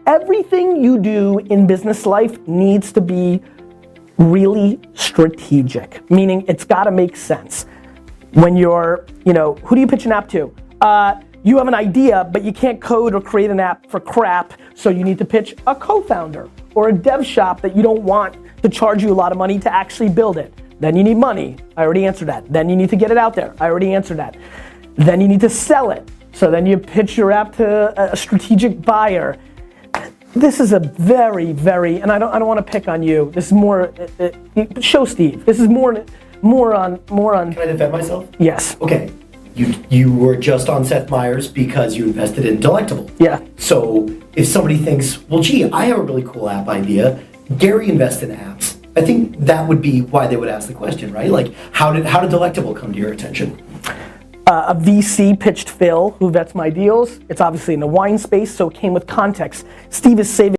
everything you do in business life needs to be really strategic, meaning it's gotta make sense. When you're, who do you pitch an app to? You have an idea, but you can't code or create an app for crap, so you need to pitch a co-founder or a dev shop that you don't want to charge you a lot of money to actually build it. Then you need money. I already answered that. Then you need to get it out there. I already answered that. Then you need to sell it. So then you pitch your app to a strategic buyer. This is a very, very, and I don't want to pick on you. This is more, show Steve. This is more on. Can I defend myself? Yes. Okay. You were just on Seth Meyers because you invested in Delectable. Yeah. So if somebody thinks, well, gee, I have a really cool app idea. Gary invests in apps. I think that would be why they would ask the question, right? Like, how did Delectable come to your attention? A VC pitched Phil, who vets my deals. It's obviously in the wine space, so it came with context. Steve is saving